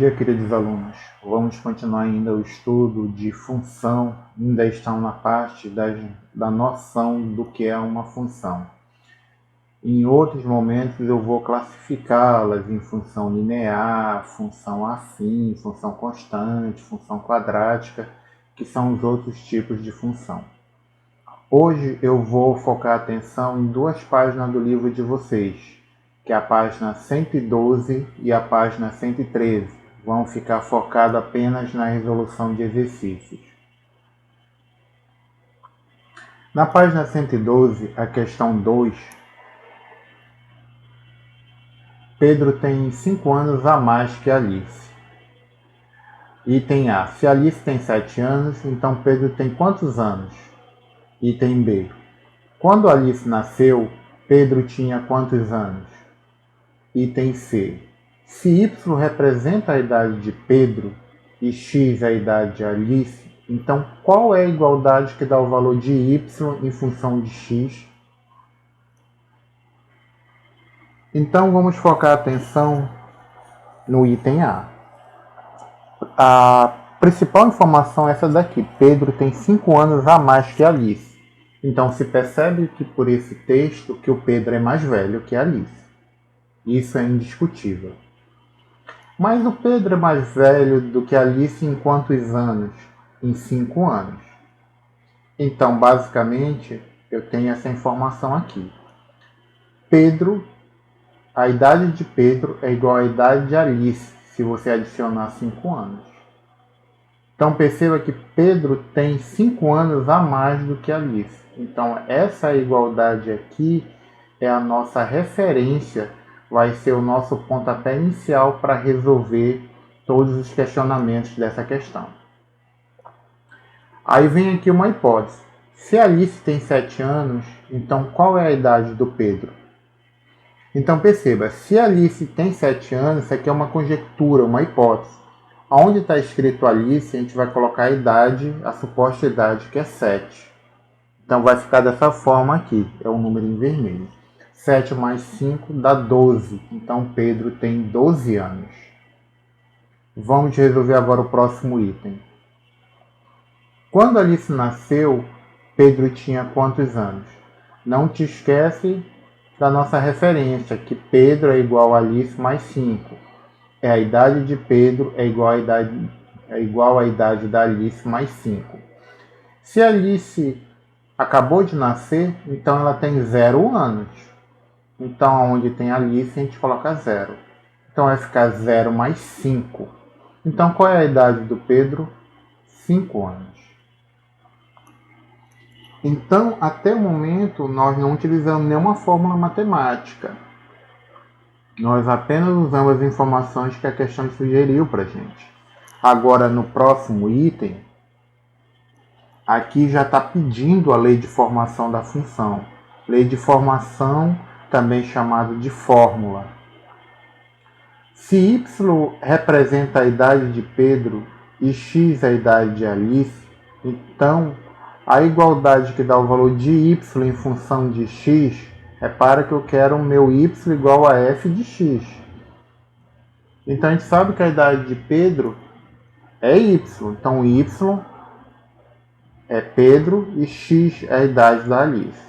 dia, queridos alunos. Vamos continuar ainda o estudo de função, ainda estamos na parte da noção do que é uma função. Em outros momentos eu vou classificá-las em função linear, função afim, função constante, função quadrática, que são os outros tipos de função. Hoje eu vou focar a atenção em duas páginas do livro de vocês, que é a página 112 e a página 113. Vão ficar focados apenas na resolução de exercícios. Na página 112, a questão 2, Pedro tem 5 anos a mais que Alice. Item A. Se Alice tem 7 anos, então Pedro tem quantos anos? Item B. Quando Alice nasceu, Pedro tinha quantos anos? Item C. Se Y representa a idade de Pedro e X a idade de Alice, então qual é a igualdade que dá o valor de Y em função de X? Então vamos focar a atenção no item A. A principal informação é essa daqui. Pedro tem 5 anos a mais que Alice. Então se percebe que por esse texto que o Pedro é mais velho que Alice. Isso é indiscutível. Mas o Pedro é mais velho do que Alice em quantos anos? Em 5 anos. Então, basicamente, eu tenho essa informação aqui. A idade de Pedro é igual à idade de Alice, se você adicionar 5 anos. Então, perceba que Pedro tem 5 anos a mais do que Alice. Então, essa igualdade aqui é a nossa referência, vai ser o nosso pontapé inicial para resolver todos os questionamentos dessa questão. Aí vem aqui uma hipótese. Se Alice tem 7 anos, então qual é a idade do Pedro? Então perceba, se Alice tem 7 anos, isso aqui é uma conjectura, uma hipótese. Onde está escrito Alice, a gente vai colocar a idade, a suposta idade, que é 7. Então vai ficar dessa forma aqui, é o número em vermelho. 7 mais 5 dá 12. Então Pedro tem 12 anos. Vamos resolver agora o próximo item. Quando Alice nasceu, Pedro tinha quantos anos? Não te esquece da nossa referência, que Pedro é igual a Alice mais 5. A idade de Pedro é igual à idade da Alice mais 5. Se Alice acabou de nascer, então ela tem 0 anos. Então, onde tem Alice, a gente coloca 0. Então, vai ficar 0 mais 5. Então, qual é a idade do Pedro? 5 anos. Então, até o momento, nós não utilizamos nenhuma fórmula matemática. Nós apenas usamos as informações que a questão sugeriu para a gente. Agora, no próximo item, aqui já está pedindo a lei de formação da função. Lei de formação, também chamado de fórmula. Se Y representa a idade de Pedro e X a idade de Alice, então a igualdade que dá o valor de Y em função de X, repara que eu quero o meu Y igual a F de X. Então a gente sabe que a idade de Pedro é Y, então Y é Pedro e X é a idade da Alice.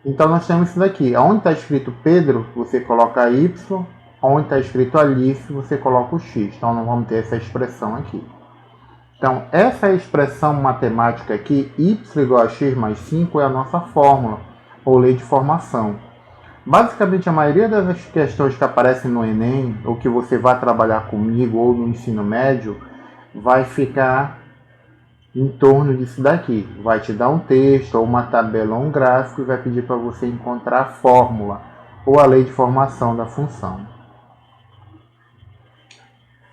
Então nós temos isso daqui. Onde está escrito Pedro, você coloca Y. Onde está escrito Alice, você coloca o X. Então não vamos ter essa expressão aqui. Então essa expressão matemática aqui, Y igual a X mais 5, é a nossa fórmula, ou lei de formação. Basicamente a maioria das questões que aparecem no Enem, ou que você vai trabalhar comigo, ou no ensino médio, vai ficar em torno disso daqui. Vai te dar um texto, ou uma tabela, ou um gráfico, e vai pedir para você encontrar a fórmula, ou a lei de formação da função.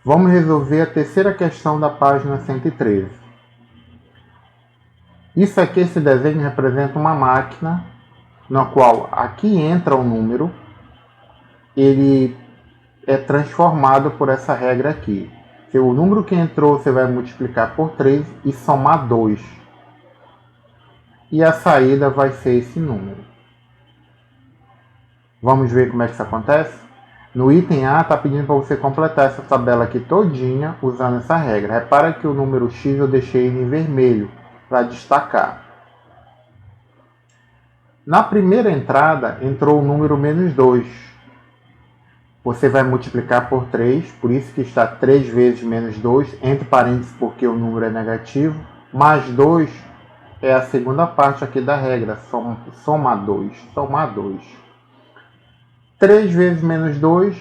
Vamos resolver a terceira questão da página 113. Isso aqui, esse desenho representa uma máquina, na qual aqui entra o número, ele é transformado por essa regra aqui. O número que entrou você vai multiplicar por 3 e somar 2. E a saída vai ser esse número. Vamos ver como é que isso acontece? No item A está pedindo para você completar essa tabela aqui todinha usando essa regra. Repara que o número x eu deixei ele em vermelho para destacar. Na primeira entrada entrou o número menos 2. Você vai multiplicar por 3, por isso que está 3 vezes menos 2, entre parênteses porque o número é negativo, mais 2 é a segunda parte aqui da regra, somar 2. 3 vezes menos 2,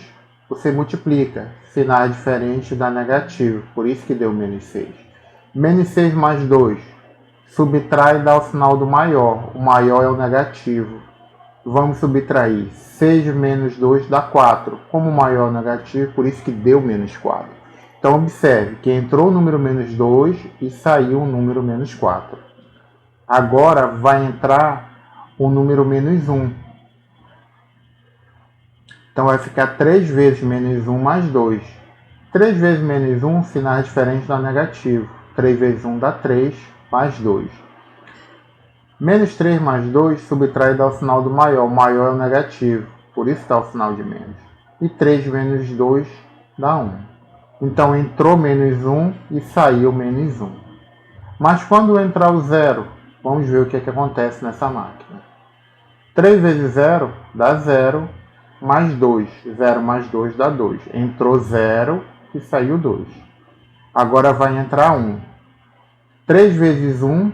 você multiplica, sinais diferentes dá negativo, por isso que deu menos 6. Menos 6 mais 2, subtrai e dá o sinal do maior, o maior é o negativo. Vamos subtrair, 6 menos 2 dá 4, como o maior é o negativo, por isso que deu menos 4. Então observe que entrou o número menos 2 e saiu o número menos 4. Agora vai entrar o número menos 1. Então vai ficar 3 vezes menos 1 mais 2. 3 vezes menos 1, sinais diferentes dá negativo. 3 vezes 1 dá 3, mais 2. Menos 3 mais 2, subtrai e dá o sinal do maior. O maior é o negativo, por isso dá o sinal de menos. E 3 menos 2 dá 1. Então entrou menos 1 e saiu menos 1. Mas quando entrar o zero, vamos ver o que acontece nessa máquina. 3 vezes 0 dá 0, mais 2. 0 mais 2 dá 2. Entrou 0 e saiu 2. Agora vai entrar 1. 3 vezes 1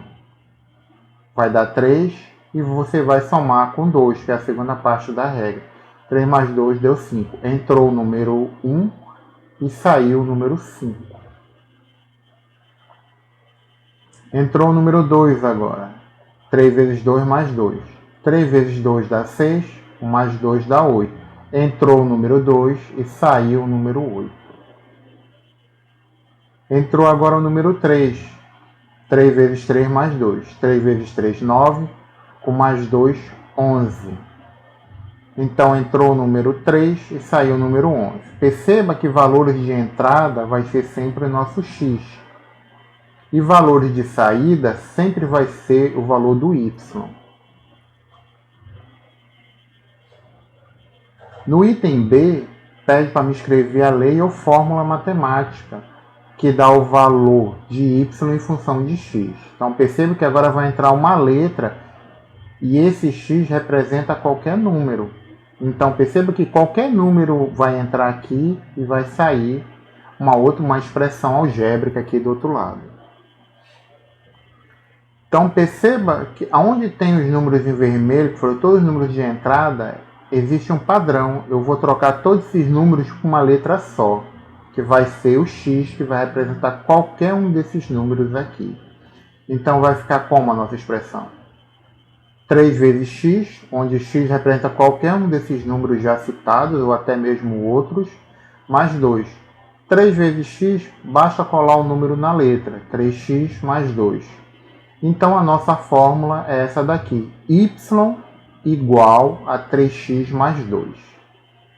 vai dar 3 e você vai somar com 2, que é a segunda parte da regra. 3 mais 2 deu 5. Entrou o número 1 e saiu o número 5. Entrou o número 2 agora. 3 vezes 2 mais 2. 3 vezes 2 dá 6, mais 2 dá 8. Entrou o número 2 e saiu o número 8. Entrou agora o número 3. 3 vezes 3 mais 2. 3 vezes 3, 9. Com mais 2, 11. Então entrou o número 3 e saiu o número 11. Perceba que valores de entrada vai ser sempre o nosso x. E valores de saída sempre vai ser o valor do y. No item B, pede para me escrever a lei ou fórmula matemática que dá o valor de y em função de x. Então perceba que agora vai entrar uma letra e esse x representa qualquer número. Então perceba que qualquer número vai entrar aqui e vai sair uma expressão algébrica aqui do outro lado. Então perceba que onde tem os números em vermelho, que foram todos os números de entrada, existe um padrão. Eu vou trocar todos esses números por uma letra só, que vai ser o x, que vai representar qualquer um desses números aqui. Então vai ficar como a nossa expressão? 3 vezes x, onde x representa qualquer um desses números já citados, ou até mesmo outros, mais 2. 3 vezes x, basta colar o número na letra, 3x mais 2. Então a nossa fórmula é essa daqui, y igual a 3x mais 2.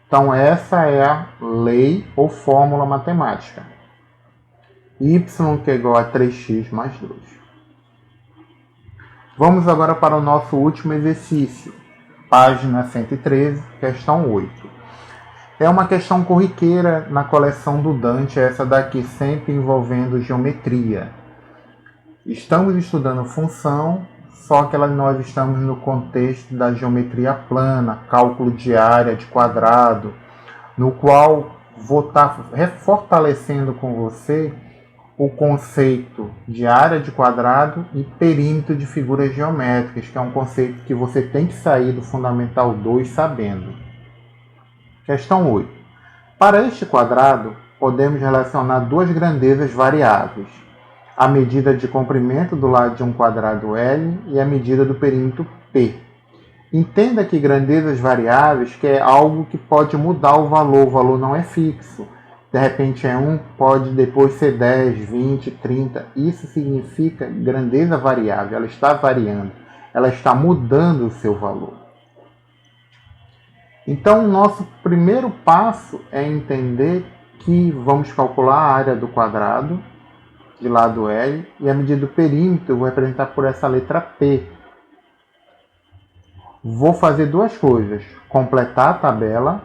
Então essa é a lei ou fórmula matemática. Y que é igual a 3x mais 2. Vamos agora para o nosso último exercício, página 113, questão 8. É uma questão corriqueira na coleção do Dante, essa daqui sempre envolvendo geometria. Estamos estudando função, só que nós estamos no contexto da geometria plana, cálculo de área de quadrado, no qual vou estar fortalecendo com você o conceito de área de quadrado e perímetro de figuras geométricas, que é um conceito que você tem que sair do Fundamental 2 sabendo. Questão 8. Para este quadrado, podemos relacionar duas grandezas variáveis, a medida de comprimento do lado de um quadrado L e a medida do perímetro P. Entenda que grandezas variáveis que é algo que pode mudar o valor não é fixo. De repente é 1, pode depois ser 10, 20, 30. Isso significa grandeza variável, ela está variando, ela está mudando o seu valor. Então, o nosso primeiro passo é entender que vamos calcular a área do quadrado de lado L e a medida do perímetro eu vou representar por essa letra P. Vou fazer duas coisas, completar a tabela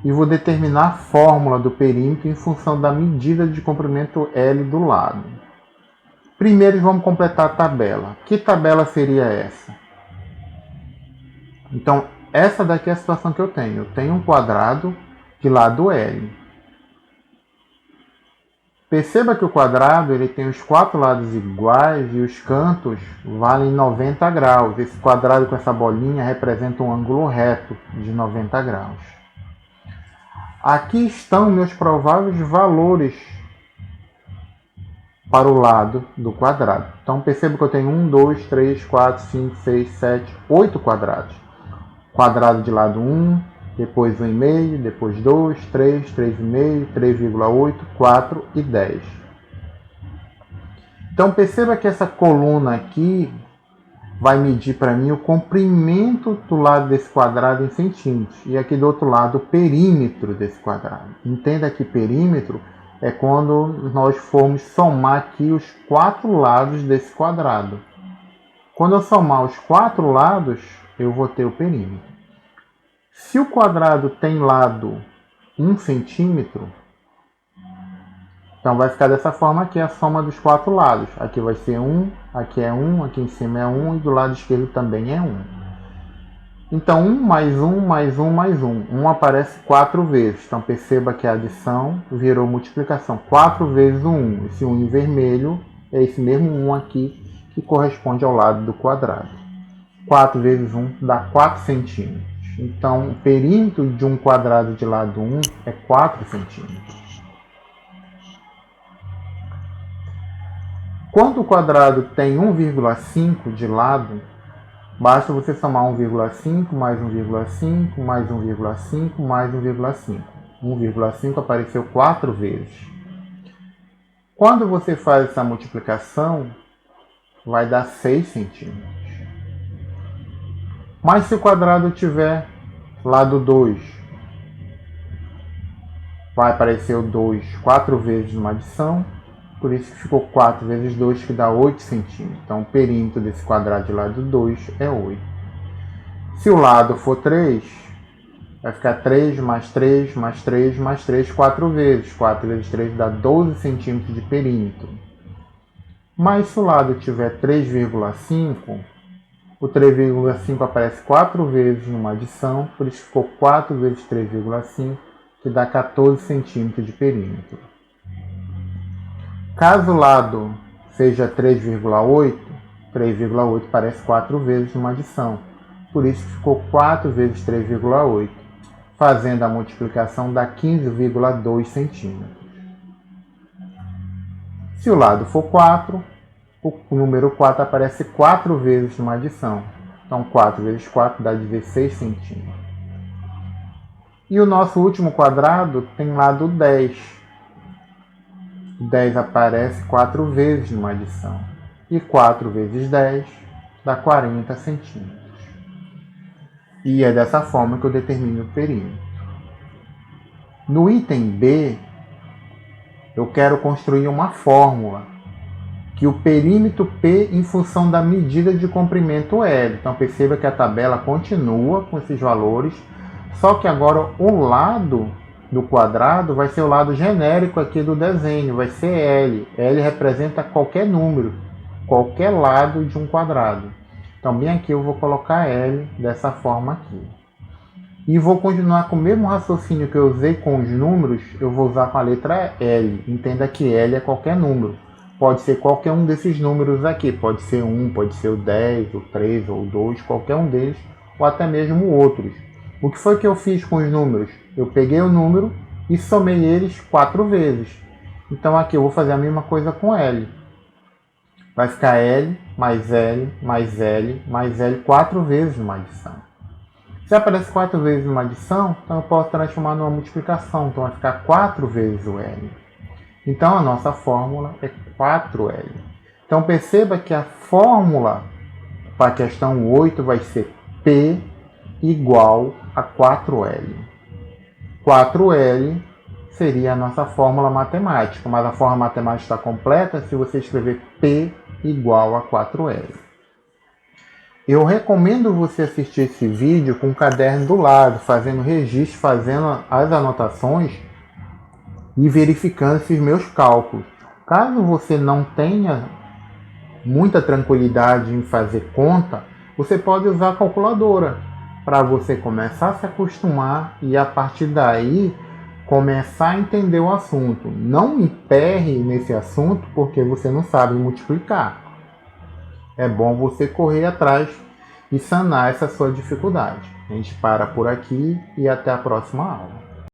e vou determinar a fórmula do perímetro em função da medida de comprimento L do lado. Primeiro vamos completar a tabela. Que tabela seria essa? Então, essa daqui é a situação que eu tenho. Eu tenho um quadrado de lado L. Perceba que o quadrado ele tem os 4 lados iguais e os cantos valem 90 graus. Esse quadrado com essa bolinha representa um ângulo reto de 90 graus. Aqui estão meus prováveis valores para o lado do quadrado. Então perceba que eu tenho 1, 2, 3, 4, 5, 6, 7, 8 quadrados. Quadrado de lado 1, depois 1,5, depois 2, 3, 3,5, 3,8, 4 e 10. Então perceba que essa coluna aqui vai medir para mim o comprimento do lado desse quadrado em centímetros. E aqui do outro lado o perímetro desse quadrado. Entenda que perímetro é quando nós formos somar aqui os 4 lados desse quadrado. Quando eu somar os 4 lados, eu vou ter o perímetro. Se o quadrado tem lado 1 centímetro, então vai ficar dessa forma aqui a soma dos 4 lados. Aqui vai ser 1, aqui é 1, aqui em cima é 1 e do lado esquerdo também é 1. Então 1 mais 1 mais 1 mais 1. 1 aparece 4 vezes. Então perceba que a adição virou multiplicação. 4 vezes o 1. Esse 1 em vermelho é esse mesmo 1 aqui que corresponde ao lado do quadrado. 4 vezes 1 dá 4 centímetros. Então o perímetro de um quadrado de lado 1 é 4 centímetros. Quando o quadrado tem 1,5 de lado, basta você somar 1,5 mais 1,5 mais 1,5 mais 1,5. 1,5 apareceu 4 vezes. Quando você faz essa multiplicação, vai dar 6 centímetros. Mas se o quadrado tiver lado 2, vai aparecer o 2 4 vezes numa adição. Por isso que ficou 4 vezes 2, que dá 8 centímetros. Então, o perímetro desse quadrado de lado 2 é 8. Se o lado for 3, vai ficar 3 mais 3 mais 3 mais 3, 4 vezes. 4 vezes 3 dá 12 centímetros de perímetro. Mas se o lado tiver 3,5, o 3,5 aparece 4 vezes numa adição. Por isso ficou 4 vezes 3,5, que dá 14 centímetros de perímetro. Caso o lado seja 3,8, 3,8 aparece 4 vezes numa adição. Por isso ficou 4 vezes 3,8. Fazendo a multiplicação dá 15,2 centímetros. Se o lado for 4, o número 4 aparece 4 vezes numa adição. Então 4 vezes 4 dá 16 centímetros. E o nosso último quadrado tem lado 10. 10 aparece 4 vezes numa adição. E 4 vezes 10 dá 40 centímetros. E é dessa forma que eu determino o perímetro. No item B, eu quero construir uma fórmula que o perímetro P em função da medida de comprimento L. Então perceba que a tabela continua com esses valores, só que agora o lado do quadrado vai ser o lado genérico aqui do desenho, vai ser L. L representa qualquer número, qualquer lado de um quadrado. Então bem aqui eu vou colocar L dessa forma aqui. E vou continuar com o mesmo raciocínio que eu usei com os números, eu vou usar com a letra L. Entenda que L é qualquer número. Pode ser qualquer um desses números aqui, pode ser 1, pode ser o 10, o 3 ou o 2, qualquer um deles, ou até mesmo outros. O que foi que eu fiz com os números? Eu peguei o número e somei eles 4 vezes. Então aqui eu vou fazer a mesma coisa com L. Vai ficar L mais L mais L mais L 4 vezes numa adição. Se aparece 4 vezes numa adição, então eu posso transformar numa multiplicação. Então vai ficar 4 vezes o L. Então a nossa fórmula é 4L. Então perceba que a fórmula para a questão 8 vai ser P igual a 4L. 4L seria a nossa fórmula matemática, mas a fórmula matemática está completa se você escrever P igual a 4L. Eu recomendo você assistir esse vídeo com o caderno do lado, fazendo registro, fazendo as anotações e verificando esses meus cálculos. Caso você não tenha muita tranquilidade em fazer conta, você pode usar a calculadora para você começar a se acostumar e a partir daí começar a entender o assunto. Não emperre nesse assunto porque você não sabe multiplicar. É bom você correr atrás e sanar essa sua dificuldade. A gente para por aqui e até a próxima aula.